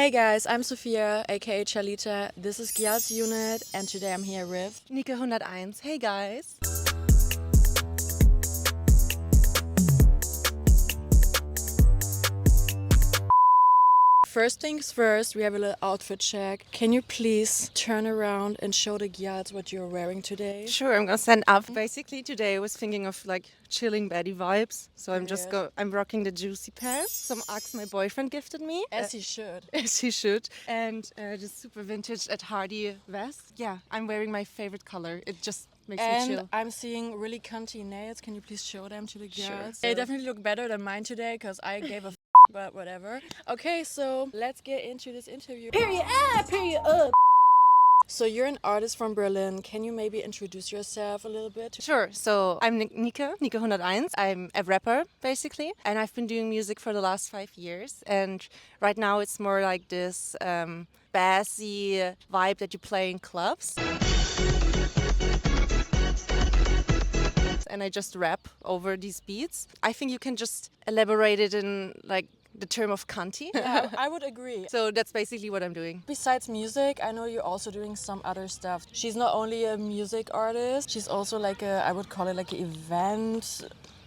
Hey guys, I'm Sophia, aka Charlita. This is GYALZ Unit, and today I'm here with Nikehunderteins. Hey guys. First things first, we have a little outfit check. Can you please turn around and show the GYALZ what you're wearing today? Sure, I'm gonna stand up. Basically, today I was thinking of like chilling Baddie vibes, so I'm rocking the juicy pants. Some Uggs my boyfriend gifted me, As he should. as he should, and just super vintage at Hardy vest. Yeah, I'm wearing my favorite color. It just makes me And chill. I'm seeing really cunty nails. Can you please show them to the GYALZ? Sure. They definitely look better than mine today because I gave a but whatever. Okay, so let's get into this interview. Period. Period. So you're an artist from Berlin. Can you maybe introduce yourself a little bit? Sure. So I'm Nikehunderteins. I'm a rapper, basically. And I've been doing music for the last 5 years. And right now it's more like this bassy vibe that you play in clubs. And I just rap over these beats. I think you can just elaborate it in like the term of cunty. Yeah, I would agree. So that's basically what I'm doing. Besides music, I know you're also doing some other stuff. She's not only a music artist, she's also like I would call it like an event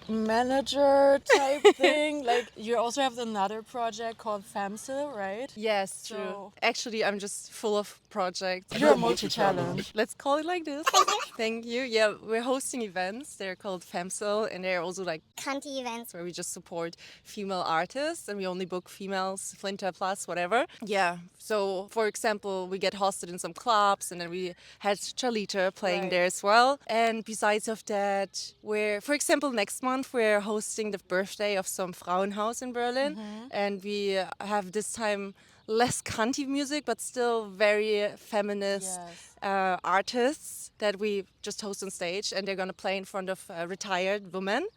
manager type thing. Like you also have another project called FEMCEL, right? Yes, true. So- Actually, I'm just full of projects. You're a multi-talent. Let's call it like this. Thank you. Yeah, we're hosting events. They're called FEMCEL, and they're also like cunty events where we just support female artists, and we only book females, Flinter plus, whatever. Yeah. So, for example, we get hosted in some clubs, and then we had Charlita playing Right. there as well. And besides of that, for example, next month we're hosting the birthday of some Frauenhaus in Berlin, and we have this time less cunty music, but still very feminist artists that we just host on stage, and they're gonna play in front of retired women.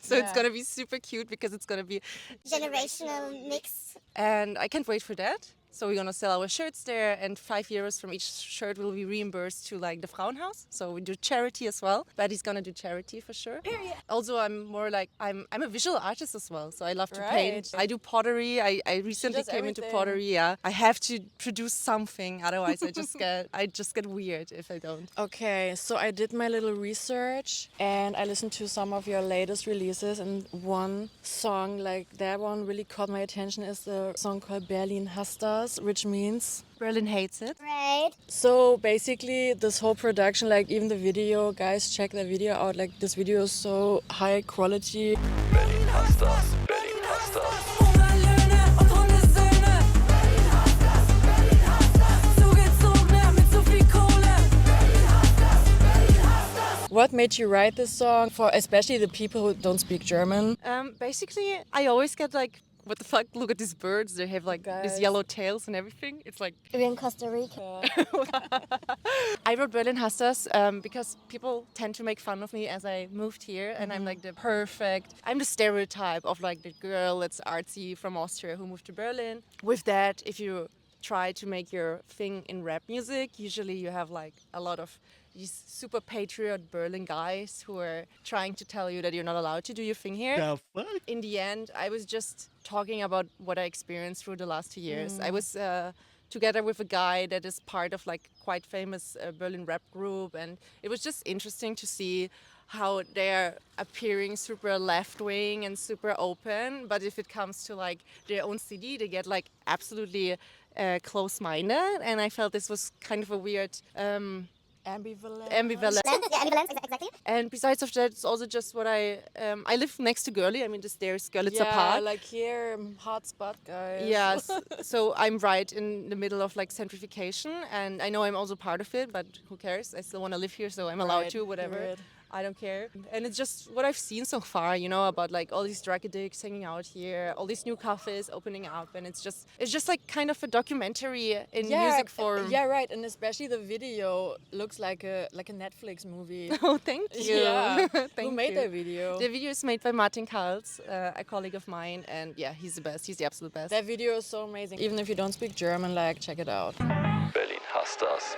So it's gonna be super cute because it's gonna be generational mix. and I can't wait for that. So we're gonna sell our shirts there, and €5 from each shirt will be reimbursed to like the Frauenhaus. So we do charity as well. Baddie's gonna do charity for sure. Also, I'm more like I'm a visual artist as well, so I love to paint. Right. I do pottery. I recently does came into everything. pottery. Yeah, I have to produce something, otherwise I just get weird if I don't. Okay, so I did my little research and I listened to some of your latest releases, and one song like that one really caught my attention is the song called Berlin hasst das, which means Berlin hates it. Right. so basically this whole production, like even the video, guys, check the video out. Like this video is so high quality. Berlin hasst das, Berlin hasst das. What made you write this song for especially the people who don't speak German? Basically, I always get like, what the fuck? Look at these birds. They have like Guys. these yellow tails and everything. It's like We're in Costa Rica. I wrote Berlin hasst das because people tend to make fun of me as I moved here, and I'm like I'm the stereotype of like the girl that's artsy from Austria who moved to Berlin. With that, if you try to make your thing in rap music, usually you have like a lot of these super patriot Berlin guys who are trying to tell you that you're not allowed to do your thing here. The fuck? In the end, I was just talking about what I experienced through the last 2 years. I was together with a guy that is part of like quite famous Berlin rap group, and it was just interesting to see how they're appearing super left-wing and super open, but if it comes to like their own CD, they get like absolutely close-minded, and I felt this was kind of a weird Ambivalent. ambivalent. Yeah, ambivalence, exactly. And besides of that, it's also just what I live next to Görli. I mean, there's Görlitzer Park. Like here, hot spot, guys. Yes, so I'm right in the middle of like gentrification, and I know I'm also part of it, but who cares? I still want to live here, so I'm allowed Right, to, whatever. period. I don't care. And it's just what I've seen so far, you know, about like all these drag addicts hanging out here, all these new cafes opening up, and it's just like kind of a documentary in music form. Yeah, right. And especially the video looks like a Netflix movie. Oh, thank you. Yeah. Thank Who made you. that video? The video is made by Martin Karls, a colleague of mine, and yeah, he's the best. He's the absolute best. That video is so amazing. Even if you don't speak German, like check it out. Berlin hasst das.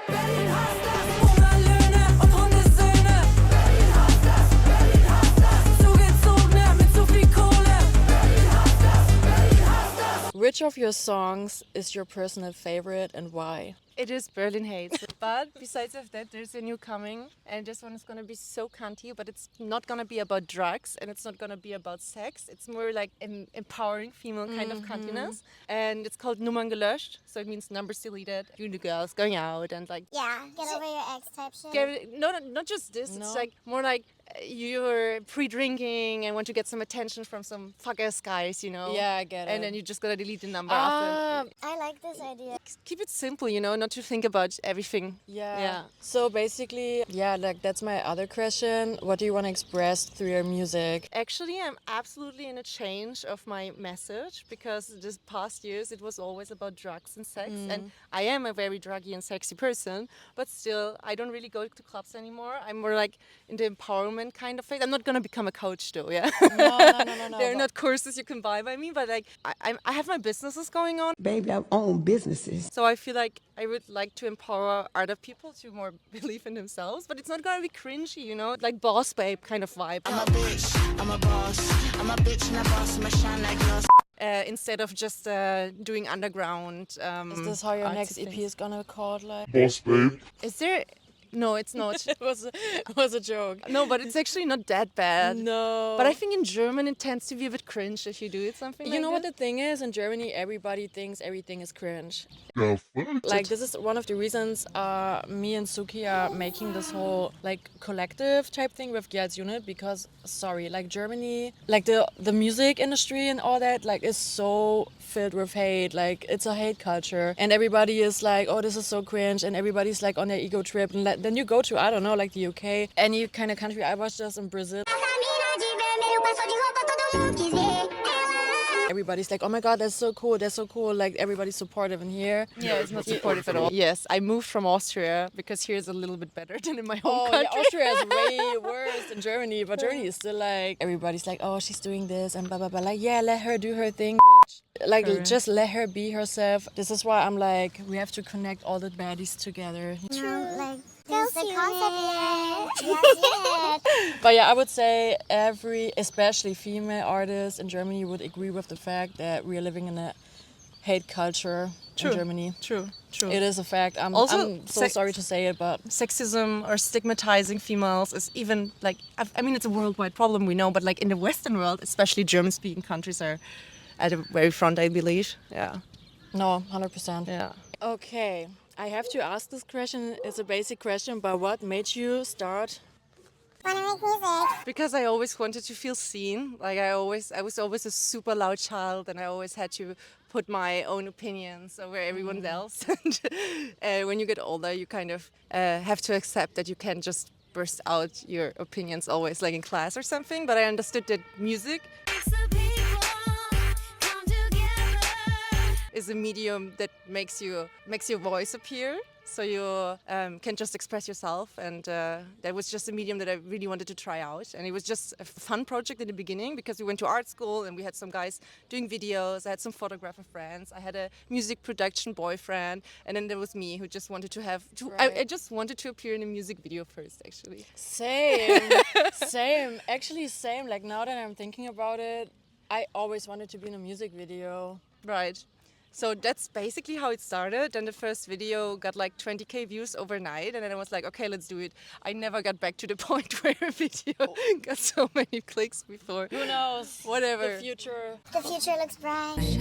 Which of your songs is your personal favorite and why? It is Berlin Hates. But besides of that, there's a new coming. And this one is going to be so cunty, but it's not going to be about drugs and it's not going to be about sex. It's more like an empowering female kind of cuntiness. And it's called Nummern gelöscht. So it means numbers deleted. You and the girls going out and like... Yeah, get over your ex type shit. No, not just this. It's like more like you're pre-drinking and want to get some attention from some fuck-ass guys, you know? Yeah, I get it. And then you just gotta delete the number after. I like this idea. Keep it simple, you know, not to think about everything. Yeah. So basically, like that's my other question. What do you want to express through your music? Actually, I'm absolutely in a change of my message because this past years it was always about drugs and sex. And I am a very druggy and sexy person, but still, I don't really go to clubs anymore. I'm more like in the empowerment kind of phase. I'm not gonna become a coach though, yeah? No. There are not courses you can buy by me, but like I have my businesses going on. Baby, I own businesses. So I feel like I would like to empower other people to more believe in themselves, but it's not gonna be cringy, you know, like boss babe kind of vibe. I'm a bitch, I'm a boss, I'm a bitch and a boss, I'm a shine like glass. Instead of just doing underground. Is this how your next artsy EP things. is gonna called like? Boss babe. Is there? No, it's not. It was a joke. No, but it's actually not that bad. No. But I think in German it tends to be a bit cringe if you do it something You like know what that. the thing is? In Germany, everybody thinks everything is cringe. Ja, voll. Like, this is one of the reasons me and Suki are making this whole, like, collective type thing with GYALZ Unit because, sorry, like, Germany, like, the music industry and all that, like, is so filled with hate. Like, it's a hate culture. And everybody is like, oh, this is so cringe. And everybody's, like, on their ego trip. And then you go to, I don't know, like, the UK, any kind of country. I was just in Brazil. Everybody's like, oh my god, that's so cool, like everybody's supportive in here. Yeah, it's not supportive at all. Yes, I moved from Austria because here is a little bit better than in my home Oh, country. yeah, Austria is way worse than Germany, but Germany is still like, everybody's like, oh, she's doing this and blah, blah, blah. Like, yeah, let her do her thing, bitch. Like, just let her be herself. This is why I'm like, we have to connect all the baddies together. True, like, there's the concept yet. But yeah, I would say especially female artists in Germany would agree with the fact that we are living in a hate culture in Germany. True. It is a fact. I'm so sorry to say it, but Sexism or stigmatizing females is even like, I mean, it's a worldwide problem, we know, but like in the Western world, especially German-speaking countries are at the very front, I believe. Yeah. no, 100%. Yeah. Okay, I have to ask this question. It's a basic question, but what made you start? Wanna make music? Because I always wanted to feel seen. Like I was always a super loud child, and I always had to put my own opinions over everyone else. And when you get older, you kind of have to accept that you can't just burst out your opinions always, like in class or something. But I understood that music is a medium that makes your voice appear, so you can just express yourself, and that was just a medium that I really wanted to try out. And it was just a fun project in the beginning because we went to art school and we had some guys doing videos. I had some photographer friends. I had a music production boyfriend, and then there was me who just wanted to have I just wanted to appear in a music video first, actually. Same. Actually, same. Like, now that I'm thinking about it, I always wanted to be in a music video. Right. So that's basically how it started. And the first video got like 20,000 views overnight. And then I was like, okay, let's do it. I never got back to the point where a video got so many clicks before. Who knows? Whatever. The future. The future looks bright.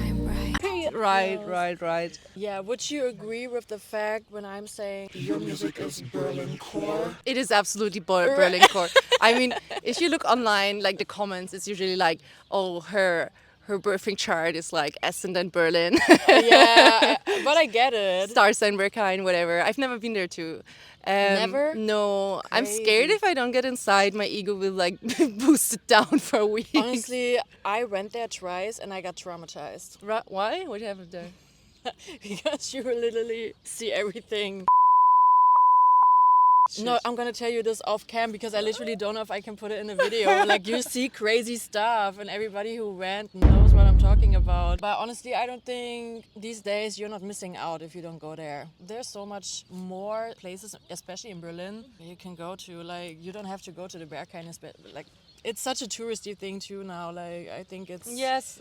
Right. Yeah, would you agree with the fact when I'm saying your music is Berlin core? It is absolutely Berlin core. I mean, if you look online, like the comments, it's usually like, oh, her birthing chart is like Essen and Berlin. Yeah, but I get it. Stars and Berghain, whatever. I've never been there too. Never? No. I'm Crazy. scared if I don't get inside, my ego will like boost it down for a week. Honestly, I went there twice and I got traumatized. Why? What happened there? Because you literally see everything. No, I'm gonna tell you this off cam because I literally don't know if I can put it in a video. Like, you see crazy stuff and everybody who went knows what I'm talking about. But honestly, I don't think these days you're not missing out if you don't go there. There's so much more places, especially in Berlin, you can go to. Like, you don't have to go to the Berghain, like It's such a touristy thing too now. Like I think it's Yes.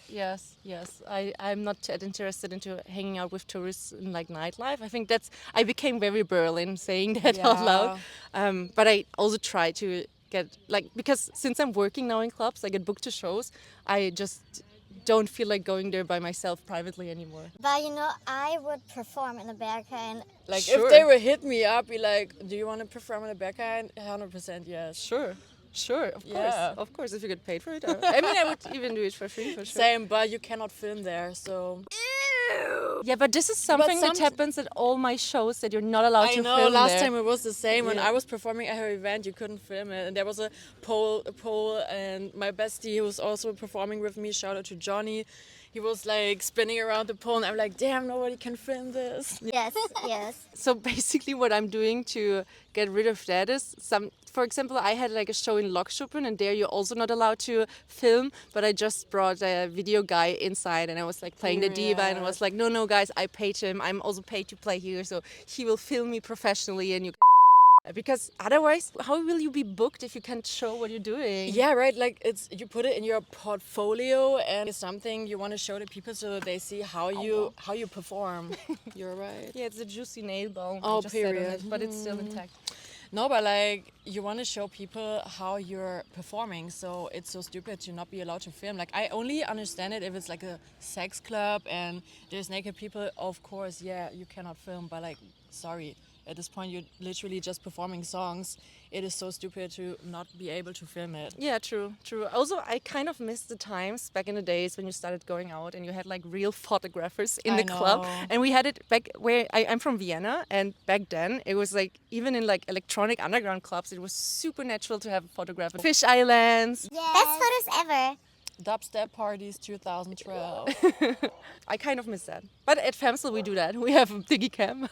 I'm not that interested into hanging out with tourists in like nightlife. I think I became very Berlin saying that out loud. But I also try to get because since I'm working now in clubs, I get booked to shows. I just don't feel like going there by myself privately anymore. But I would perform in a berghain. like Sure. if they would hit me up, be like, "Do you want to perform in a berghain?" 100% yes. Sure, of course. Yeah. Of course, if you get paid for it. I mean, I would even do it for free, for sure. Same, but you cannot film there, so. Yeah, but this is something that happens at all my shows, that you're not allowed I to know. film Last there. time it was the same. When Yeah. I was performing at her event, you couldn't film it, and there was a pole, and my bestie, who was also performing with me, shout out to Johnny. He was like spinning around the pole, and I'm like, damn, nobody can film this. Yes, yes. So basically what I'm doing to get rid of that is for example, I had like a show in Lokschuppen, and there you're also not allowed to film, but I just brought a video guy inside, and I was like playing the diva, and I was like, no guys, I paid him, I'm also paid to play here, so he will film me professionally, and you because otherwise how will you be booked if you can't show what you're doing? Yeah, right. Like you put it in your portfolio, and it's something you want to show to people so that they see how you perform. You're right. Yeah, it's a juicy nail bone. Oh, I just said on period. it, but it's still intact. No, but like you want to show people how you're performing, so it's so stupid to not be allowed to film. Like I only understand it if it's like a sex club and there's naked people. Of course, yeah, you cannot film. But like, sorry, at this point you're literally just performing songs. It is so stupid to not be able to film it. Yeah, true. Also, I kind of miss the times back in the days when you started going out and you had like real photographers in I the club. know. And we had it back where I'm from Vienna, and back then it was like, even in like electronic underground clubs, it was super natural to have a photographer. Fish Islands. Yes. Best photos ever. Dubstep parties 2012. I kind of miss that. But at FEMCEL we do that. We have a Digicam.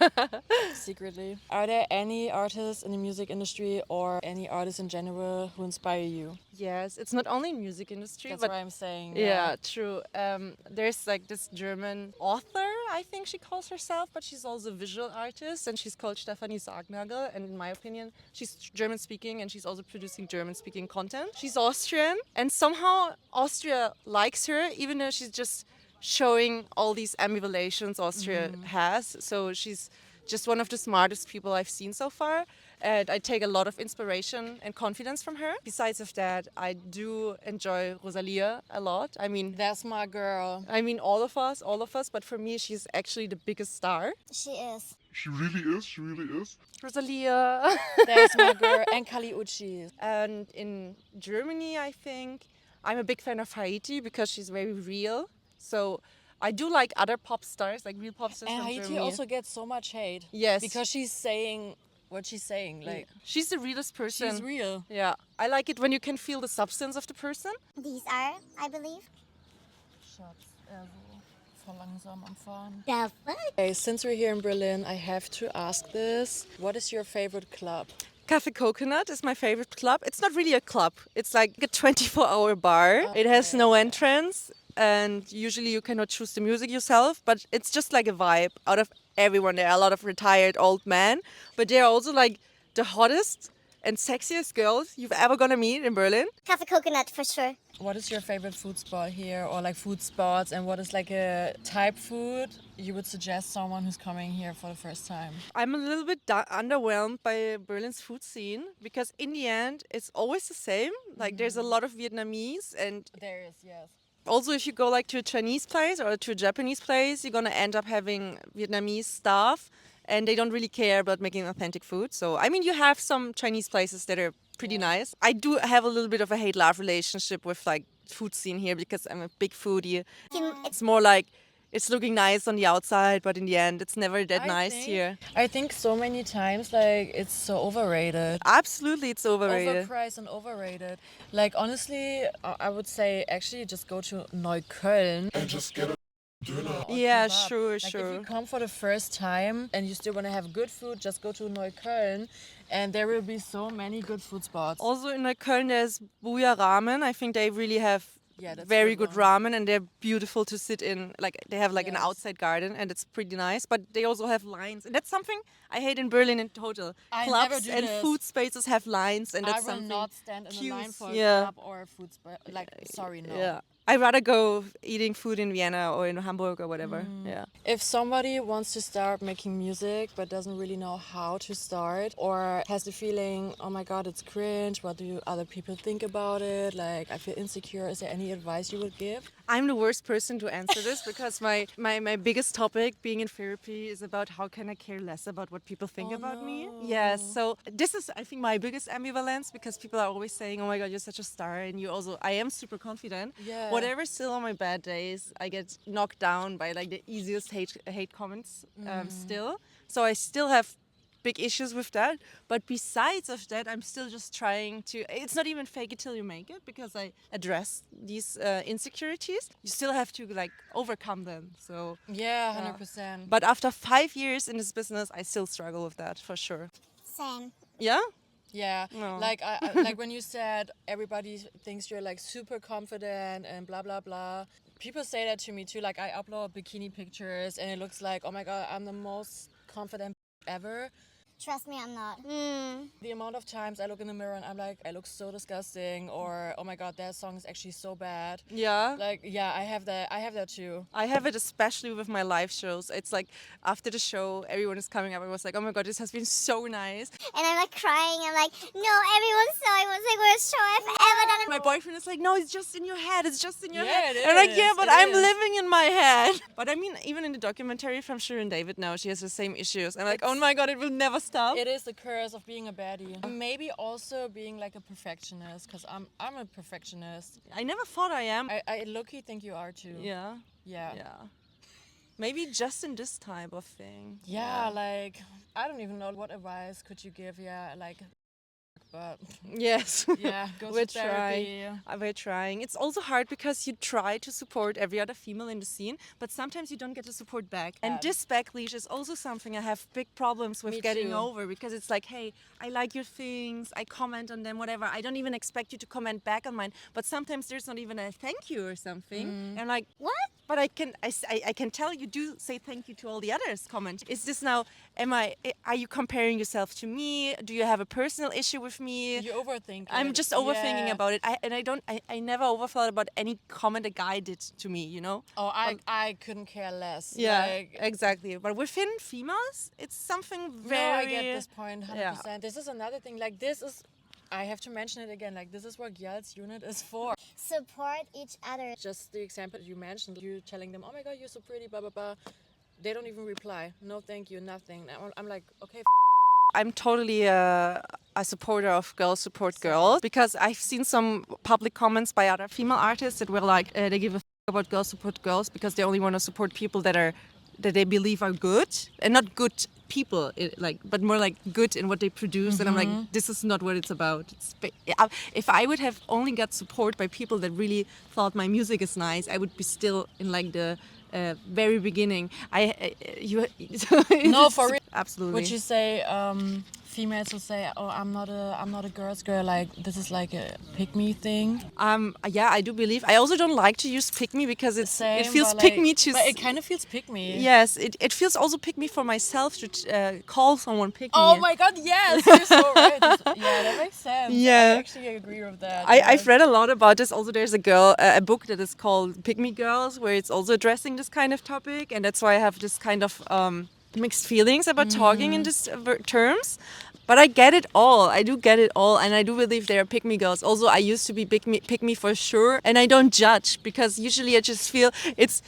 Secretly. Are there any artists in the music industry or any artists in general who inspire you? Yes, it's not only in music industry, That's but what I'm saying. yeah, true. There's like this German author, I think she calls herself, but she's also a visual artist, and she's called Stefanie Sargnagel. And in my opinion, she's German speaking, and she's also producing German speaking content. She's Austrian, and somehow Austria likes her, even though she's just showing all these ambivalations Austria has. So she's just one of the smartest people I've seen so far. And I take a lot of inspiration and confidence from her. Besides of that, I do enjoy Rosalia a lot. I mean, That's my girl. all of us, but for me, she's actually the biggest star. She is. She really is. Rosalia. That's my girl. And Kali Uchi. And in Germany, I think I'm a big fan of Haiti because she's very real. So I do like other pop stars, like real pop stars And from Haiti Germany. also gets so much hate. Yes. Because she's saying what she's saying. Like, she's the realest person. she's real. Yeah, I like it when you can feel the substance of the person. These are, I believe. Schatz, voll langsam am Fahren. The fuck? Okay, since we're here in Berlin, I have to ask this. What is your favorite club? Cafe Coconut is my favorite club. It's not really a club. It's like a 24-hour bar. It has no entrance, and usually you cannot choose the music yourself, but it's just like a vibe out of everyone. There are a lot of retired old men, but they're also like the hottest and sexiest girls you've ever gonna meet in Berlin. Cafe Coconut for sure. What is your favorite food spot here, or like food spots, and what is like a type food you would suggest someone who's coming here for the first time? I'm a little bit underwhelmed by Berlin's food scene because in the end it's always the same. Like there's a lot of Vietnamese, and There is, yes. also if you go like to a Chinese place or to a Japanese place, you're gonna end up having Vietnamese stuff, and they don't really care about making authentic food. So I mean, you have some Chinese places that are pretty nice. I do have a little bit of a hate-love relationship with like food scene here because I'm a big foodie. It's more like it's looking nice on the outside, but in the end, it's never that nice here. I think so many times like it's so overrated. Absolutely, it's overrated. Overpriced and overrated. Like honestly, I would say actually just go to Neukölln. And just get a Yeah, kebab. sure, Like if sure. you come for the first time and you still want to have good food, just go to Neukölln, and there will be so many good food spots. Also in Neukölln, there's Buja Ramen. I think they really have Yeah, that's very good good one. ramen, and they're beautiful to sit in. Like they have like an Yes. outside garden, and it's pretty nice. But they also have lines, and that's something I hate in Berlin in total. I never Clubs do and this. food spaces have lines, and I that's will something. not stand in a line Queues, for a yeah. club or a food spot. Like, sorry, no. Yeah, I'd rather go eating food in Vienna or in Hamburg or whatever. Yeah. If somebody wants to start making music but doesn't really know how to start, or has the feeling, oh my god, it's cringe, what do other people think about it? Like, I feel insecure. Is there any advice you would give? I'm the worst person to answer this because my biggest topic being in therapy is about how can I care less about what people think about me. Yes, so this is I think my biggest ambivalence because people are always saying, oh my god, you're such a star, and you also I am super confident. Yeah. Whatever, still on my bad days, I get knocked down by like the easiest hate comments still. So I still have big issues with that, but besides of that, I'm still just trying to, it's not even fake it till you make it, because I address these insecurities. You still have to like overcome them. So Yeah, 100%. but after 5 years in this business, I still struggle with that for sure. Same. Yeah. Yeah, No. like like when you said everybody thinks you're like super confident and blah blah blah. People say that to me too. Like I upload bikini pictures and it looks like, oh my god, I'm the most confident ever. Trust me, I'm not. The amount of times I look in the mirror and I'm like, I look so disgusting, or oh my god, that song is actually so bad. Yeah. Like, yeah, I have that too. I have it especially with my live shows. It's like after the show, everyone is coming up and was like, oh my god, this has been so nice. And I'm like crying. I'm like, no, everyone saw it was the worst show I've ever done. My boyfriend is like, no, it's just in your head. It's just in your Yeah, head. it And I'm like, yeah, is, but it I'm is. living in my head. But I mean, even in the documentary from Shirin David now, she has the same issues. I'm like, oh my god, it will never stop. It is the curse of being a baddie. Maybe also being like a perfectionist, because I'm a perfectionist. I never thought I am. I low-key think you are too. Yeah. Yeah. Yeah. Maybe just in this type of thing. Yeah, like, I don't even know what advice could you give. Yeah, like, but Yes. yeah, go We're to therapy. We're trying. It's also hard because you try to support every other female in the scene, but sometimes you don't get the support back. And Yeah. this backlash is also something I have big problems with Me getting too. over, because it's like, hey, I like your things, I comment on them, whatever. I don't even expect you to comment back on mine, but sometimes there's not even a thank you or something. And I'm like, what? But I can tell you do say thank you to all the others comment. Is this now, are you comparing yourself to me? Do you have a personal issue with me? You overthink I'm it. just overthinking Yeah. about it. I never overthought about any comment a guy did to me, you know? Oh, I couldn't care less. Yeah, Like, exactly. But within females, it's something no, very... I get this point 100%. Yeah. This is another thing. Like, this is, I have to mention it again. Like, this is what GYALZ unit is for. Support each other. Just the example you mentioned, you telling them, oh my god, you're so pretty, blah blah blah. They don't even reply. No, thank you, nothing. I'm like, okay. I'm totally a supporter of Girls Support Girls, because I've seen some public comments by other female artists that were like, they give a about Girls Support Girls because they only want to support people that they believe are good, and not good people, but more like good in what they produce. And I'm like, this is not what it's about. If I would have only got support by people that really thought my music is nice, I would be still in like the very beginning. No, for real. Absolutely. Would you say females will say, oh, I'm not a girl's girl, like this is like a pick me thing? Yeah, I do believe. I also don't like to use pick me because it feels but pick like- me to. But it kind of feels pick me. Yes, it feels also pick me for myself to call someone pick me. Oh my god, yes, you're so right. Yeah, that makes sense. Yeah. I actually agree with that. I've read a lot about this. Also, there's a book that is called Pick Me Girls, where it's also addressing this kind of topic, and that's why I have this kind of mixed feelings about talking in this terms. But I get it all. I do get it all, and I do believe there are pick me girls. Also, I used to be pick me for sure, and I don't judge, because usually I just feel it's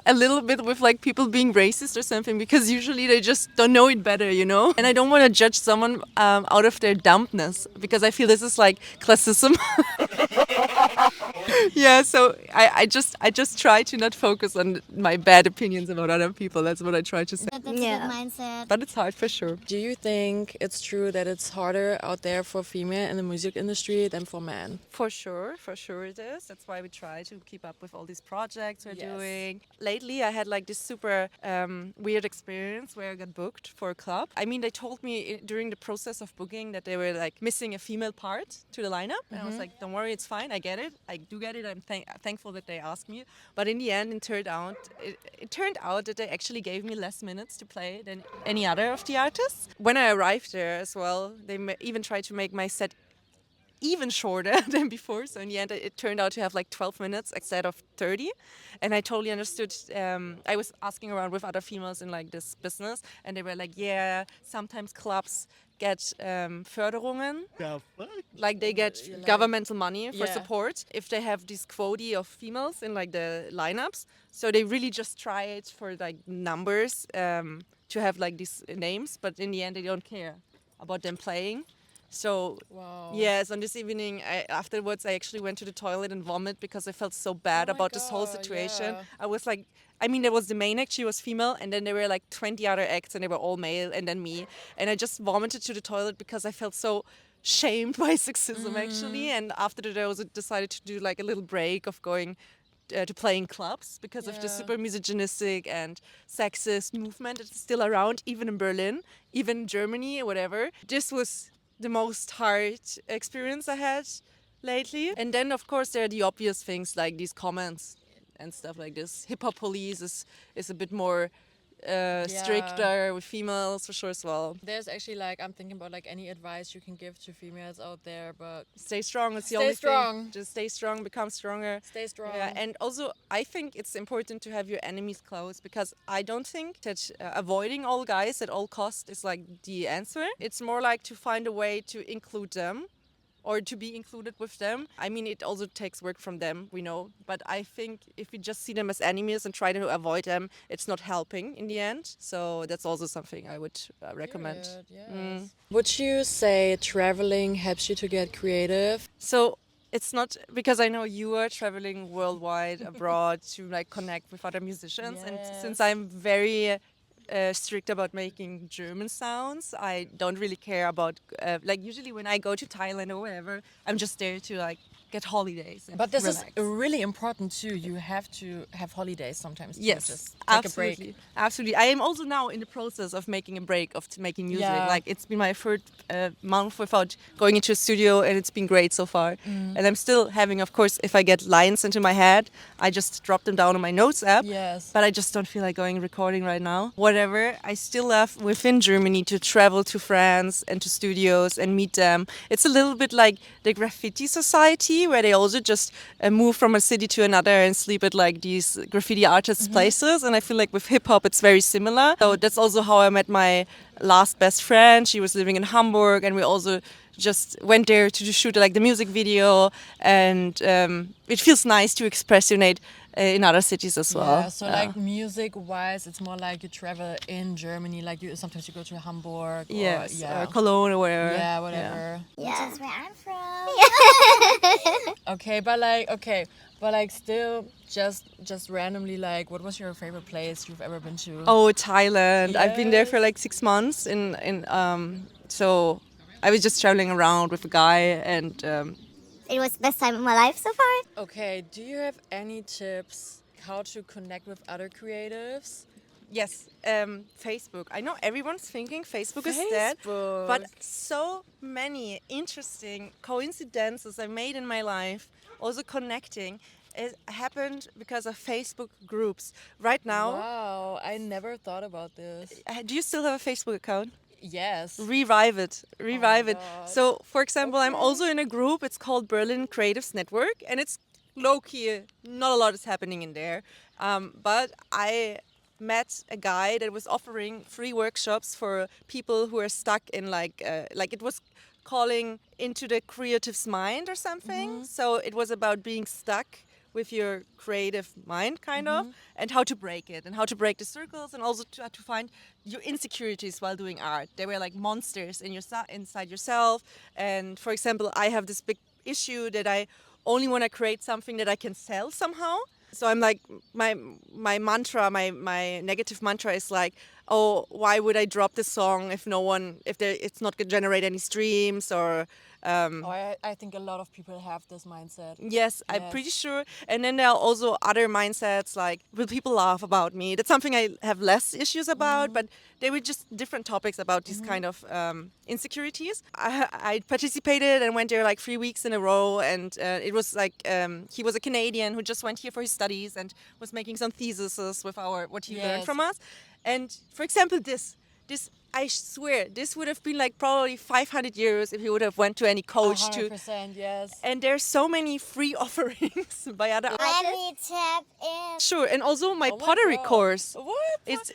a little bit with like people being racist or something, because usually they just don't know it better, you know? And I don't want to judge someone out of their dumbness, because I feel this is like classism. Yeah, so I just try to not focus on my bad opinions about other people. That's what I try to say. That's a good mindset. But it's hard for sure. Do you think it's true that it's harder out there for female in the music industry than for men? For sure it is. That's why we try to keep up with all these projects we're doing. like lately I had like this super weird experience where I got booked for a club. I mean, they told me during the process of booking that they were like missing a female part to the lineup. And I was like, don't worry, it's fine. I get it. I do get it. I'm thankful that they asked me. But in the end, it turned out that they actually gave me less minutes to play than any other of the artists. When I arrived there as well, they even tried to make my set even shorter than before. So in the end, it turned out to have like 12 minutes instead of 30. And I totally understood. I was asking around with other females in like this business, and they were like, yeah, sometimes clubs get Förderungen. The fuck? Like they get governmental money for Yeah. support if they have this quota of females in like the lineups. So they really just try it for like numbers to have like these names, but in the end they don't care about them playing. So Wow. yes, on this evening, afterwards I actually went to the toilet and vomited because I felt so bad Oh my about this whole God, situation. yeah. I was like, I mean, there was the main act, she was female, and then there were like 20 other acts and they were all male, and then me. And I just vomited to the toilet because I felt so shamed by sexism actually. And after that I also decided to do like a little break of going to playing clubs because of the Yeah. super misogynistic and sexist movement that's still around, even in Berlin, even in Germany, whatever. This was the most hard experience I had lately. And then, of course, there are the obvious things like these comments and stuff like this. Hip hop police is a bit more stricter with females for sure as well. There's actually like, I'm thinking about like any advice you can give to females out there, but Stay strong. It's the Stay only strong. thing. Just stay strong, become stronger. stay strong. Yeah, and also I think it's important to have your enemies close, because I don't think that avoiding all guys at all costs is like the answer. It's more like to find a way to include them or to be included with them. I mean, it also takes work from them, we know, but I think if we just see them as enemies and try to avoid them, it's not helping in the end. So that's also something I would recommend. Period, yes. Would you say traveling helps you to get creative? So it's not, because I know you are traveling worldwide abroad to like connect with other musicians, and since I'm very strict about making German sounds, I don't really care about like usually when I go to Thailand or wherever, I'm just there to like get holidays and But this relax. is really important too. You have to have holidays sometimes. Too. Yes, Just take absolutely, a break. absolutely. I am also now in the process of making a break of making music. Yeah. Like it's been my third month without going into a studio, and it's been great so far. And I'm still having, of course, if I get lines into my head, I just drop them down on my notes app. Yes. But I just don't feel like going recording right now. Whatever, I still love within Germany to travel to France and to studios and meet them. It's a little bit like the graffiti society, where they also just move from a city to another and sleep at like these graffiti artists' places. And I feel like with hip hop, it's very similar. So that's also how I met my last best friend. She was living in Hamburg, and we also just went there to shoot like the music video. And it feels nice to expressionate in other cities as well. Yeah, so like music-wise, it's more like you travel in Germany. Like you sometimes you go to Hamburg. Or, Yes, yeah. or Cologne or whatever. Yeah, whatever. Yeah. That's where I'm from. Okay, but like still, just randomly, like, what was your favorite place you've ever been to? Oh, Thailand. I've been there for Yes. like 6 months. So I was just traveling around with a guy, and It was the best time of my life so far. Okay, do you have any tips how to connect with other creatives? yes, Facebook. I know everyone's thinking Facebook is dead, but so many interesting coincidences I made in my life, also connecting, it happened because of Facebook groups. Right now, Wow, I never thought about this. do you still have a Facebook account? Yes. Revive it. Revive it. God. So, for example, I'm also in a group. It's called Berlin Creatives Network, and it's low-key. Not a lot is happening in there. But I met a guy that was offering free workshops for people who are stuck in like it was calling into the creative's mind or something. So it was about being stuck with your creative mind, kind of, and how to break it, and how to break the circles, and also to find your insecurities while doing art. They were like monsters in inside yourself. And for example, I have this big issue that I only want to create something that I can sell somehow. So I'm like, my mantra, my negative mantra is like, oh, why would I drop this song if it's not going to generate any streams, or I think a lot of people have this mindset. Yes, I'm pretty sure. And then there are also other mindsets like, will people laugh about me? That's something I have less issues about, but they were just different topics about these kind of insecurities. I participated and went there like 3 weeks in a row, and it was like he was a Canadian who just went here for his studies and was making some theses with what he learned from us. And for example, this. I swear, this would have been like probably 500 euros if he would have went to any coach 100%, yes. And there's so many free offerings by other artists. Let me tap in. Sure, and also my Oh my pottery God. course. What? It's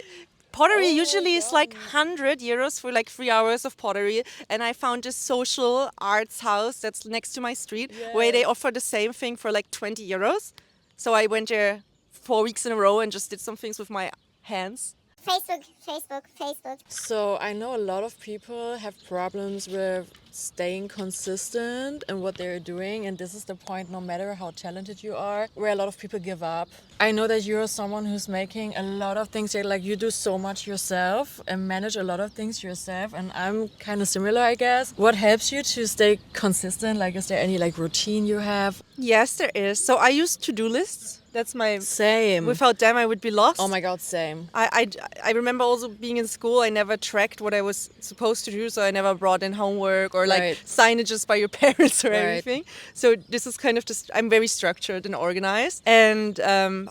pottery Oh my usually is like God. 100 euros for like 3 hours of pottery, and I found this social arts house that's next to my street where they offer the same thing for like 20 euros. So I went there 4 weeks in a row and just did some things with my hands. Facebook. So I know a lot of people have problems with staying consistent in what they're doing, and this is the point, no matter how talented you are, where a lot of people give up. I know that you're someone who's making a lot of things, like you do so much yourself and manage a lot of things yourself, and I'm kind of similar, I guess. What helps you to stay consistent? Like, is there any like routine you have? Yes, there is. So I use to-do lists. That's my... Same. Without them, I would be lost. Oh my God, same. I remember also being in school, I never tracked what I was supposed to do, so I never brought in homework or like signages by your parents or anything. So this is kind of just, I'm very structured and organized, and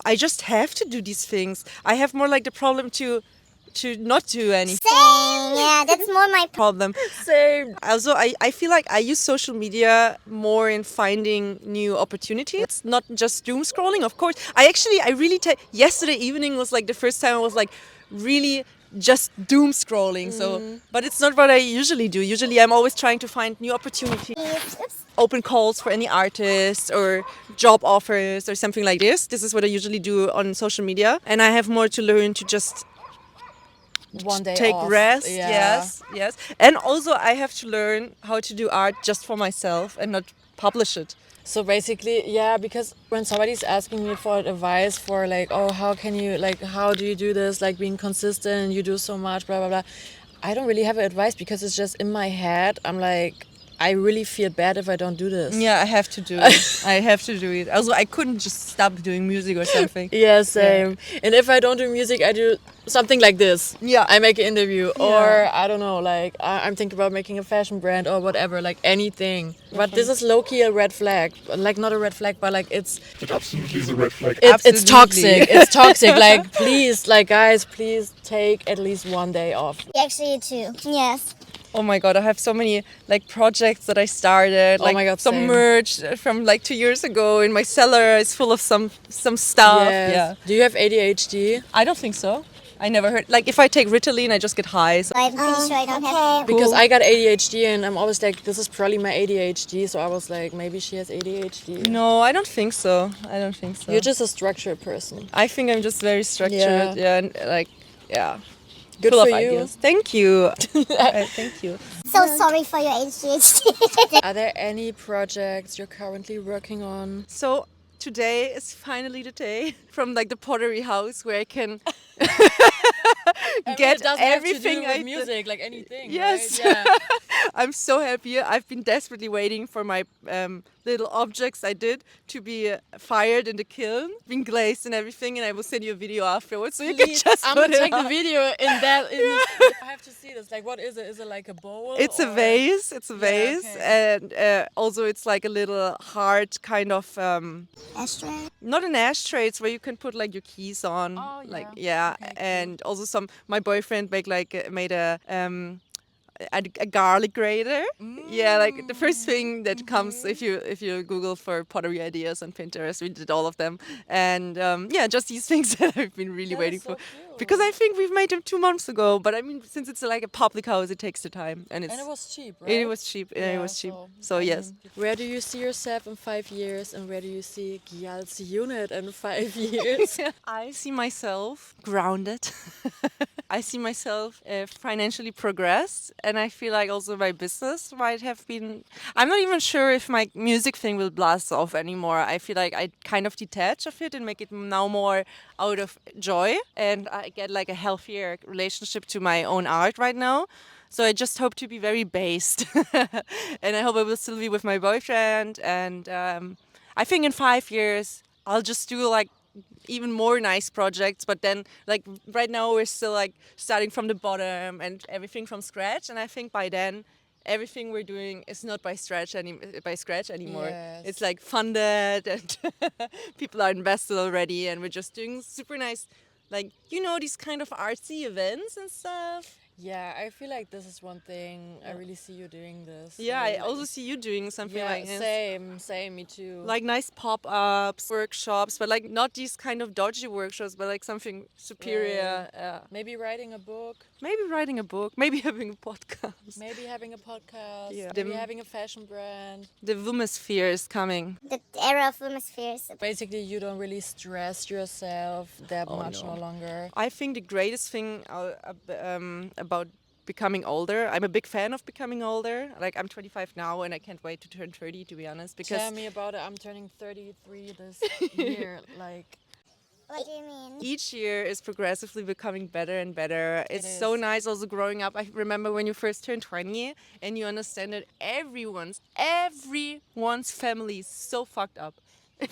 I just have to do these things. I have more like the problem to not do anything. Same. Yeah, that's more my Problem. Same. Also, I feel like I use social media more in finding new opportunities. It's not just doom scrolling, of course. I really yesterday evening was like the first time I was like really just doom scrolling. So, but it's not what I usually do. Usually I'm always trying to find new opportunities. Open calls for any artists or job offers or something like this. This is what I usually do on social media. And I have more to learn to just One day take off. rest. Yeah. Yes. And also I have to learn how to do art just for myself and not publish it. So basically, yeah, because when somebody's asking me for advice for like, oh, how do you do this? Like being consistent, you do so much, blah, blah, blah. I don't really have advice because it's just in my head. I'm like, I really feel bad if I don't do this. Yeah, I have to do it. I have to do it. Also, I couldn't just stop doing music or something. Yeah, same. Yeah. And if I don't do music, I do something like this. Yeah. I make an interview or I don't know, like I'm thinking about making a fashion brand or whatever, like anything. But this is low-key a red flag. Like not a red flag, but like it's... It absolutely is a red flag. It's toxic. It's toxic. Like please, like guys, please take at least one day off. Actually, too. Yes. Oh my God, I have so many like projects that I started. Like my God, some same. merch from like 2 years ago in my cellar is full of some stuff. Yes. Yeah. Do you have ADHD? I don't think so. I never heard. Like if I take Ritalin, I just get high. So. I'm pretty sure I don't have. Because I got ADHD and I'm always like, this is probably my ADHD. So I was like, maybe she has ADHD. No, I don't think so. I don't think so. You're just a structured person. I think I'm just very structured. Yeah, and like, yeah. Good Full for of you. ideas. Thank you. Thank you. So sorry for your ADHD. Are there any projects you're currently working on? So today is finally the day from like the pottery house where I can get everything I music, like anything. Yes. Right? Yeah. I'm so happy. I've been desperately waiting for my little objects I did to be fired in the kiln, been glazed and everything, and I will send you a video afterwards so you can just I'm put gonna it take the on. video in that. I have to see this. Like, what is it? Is it like a bowl? It's a vase. It's a vase, okay. and also it's like a little hard kind of Ashtray. not an ashtray. It's where you can put like your keys on. Oh, yeah. Like yeah, Okay, cool. and also my boyfriend made a garlic grater. Yeah, like the first thing that comes if you Google for pottery ideas on Pinterest, we did all of them, and just these things that I've been really waiting for. Because I think we've made them 2 months ago, but I mean, since it's like a public house, it takes the time, and And it was cheap, right? it was cheap. Yeah, it was cheap. So yes. Where do you see yourself in 5 years, and where do you see GYALZ Unit in 5 years? I see myself grounded. I see myself financially progressed, and I feel like also my business might have been... I'm not even sure if my music thing will blast off anymore. I feel like I kind of detach of it and make it now more out of joy, and I get like a healthier relationship to my own art right now. So I just hope to be very based. And I hope I will still be with my boyfriend. And I think in 5 years, I'll just do like even more nice projects. But then like right now we're still like starting from the bottom and everything from scratch. And I think by then everything we're doing is not by scratch anymore. Yes. It's like funded and people are invested already, and we're just doing super nice, like, you know, these kind of artsy events and stuff. Yeah, I feel like this is one thing I really see you doing this. Yeah, I like- also see you doing something yeah, like this. same, me too. Like nice pop-ups, workshops, but like not these kind of dodgy workshops, but like something superior. maybe writing a book, Maybe writing a book, maybe having a podcast. maybe having a podcast, Yeah. maybe having a fashion brand. The Womosphere is coming. The era of hemispheres. Basically, you don't really stress yourself that much no longer. I think the greatest thing about becoming older, I'm a big fan of becoming older. Like I'm 25 now and I can't wait to turn 30, to be honest, because Tell me about it. I'm turning 33 this year. Like, What do you mean? each year is progressively becoming better and better. It's is. so nice also growing up. I remember when you first turn 20 and you understand that everyone's family is so fucked up.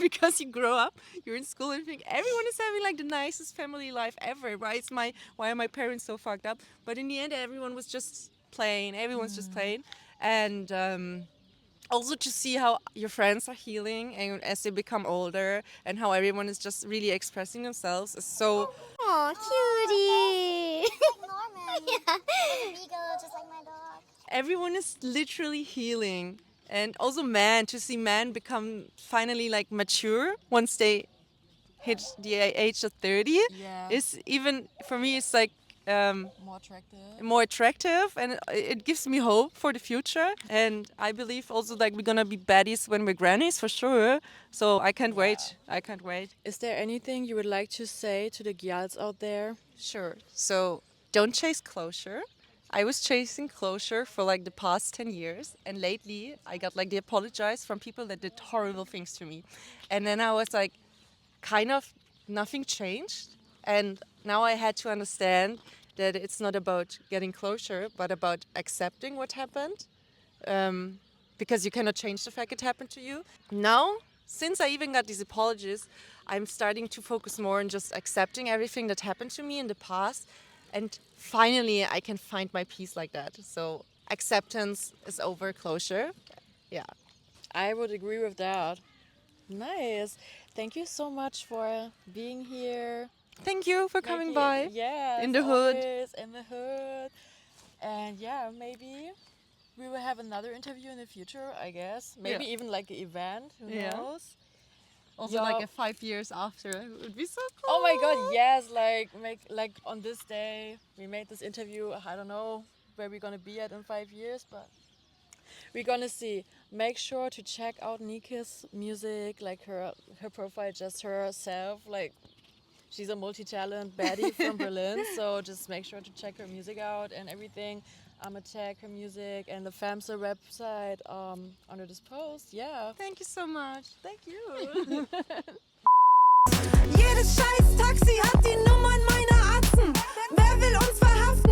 Because you grow up, you're in school and you think everyone is having like the nicest family life ever. Why are my parents so fucked up? But in the end, everyone was just plain. Everyone's just plain. And also to see how your friends are healing and as they become older, and how everyone is just really expressing themselves is so. Oh, cutie. Norman. Yeah. Beagle, just like my dog. Everyone is literally healing. And also to see men become finally like mature once they hit the age of 30 Yeah. is even, for me, it's like more attractive. more attractive, and it gives me hope for the future. And I believe also like we're gonna be baddies when we're grannies for sure. So I can't wait. I can't wait. Is there anything you would like to say to the GYALZ out there? Sure. So don't chase closure. I was chasing closure for like the past 10 years, and lately I got like the apologize from people that did horrible things to me. And then I was like, kind of nothing changed. And now I had to understand that it's not about getting closure, but about accepting what happened. Because you cannot change the fact it happened to you. Now, since I even got these apologies, I'm starting to focus more on just accepting everything that happened to me in the past. And finally, I can find my peace like that. So acceptance is over closure. Yeah. I would agree with that. Nice. Thank you so much for being here. Thank you for coming by. Yeah. In the hood. In the hood. And yeah, maybe we will have another interview in the future, I guess. Maybe Yeah. even like an event. Who Yeah. knows? Also, Yeah. like 5 years after, it would be so cool. Oh my god, yes, like on this day we made this interview. I don't know where we're gonna be at in 5 years, but we're gonna see. Make sure to check out Nike's music, like her profile, just herself. Like she's a multi-talent baddie from Berlin, so just make sure to check her music out and everything. I'ma tag her music and the FEMCEL website under this post. Yeah. Thank you so much. Thank you. Jedes scheiß Taxi hat die Nummern meiner Atzen. Wer will uns verhaften?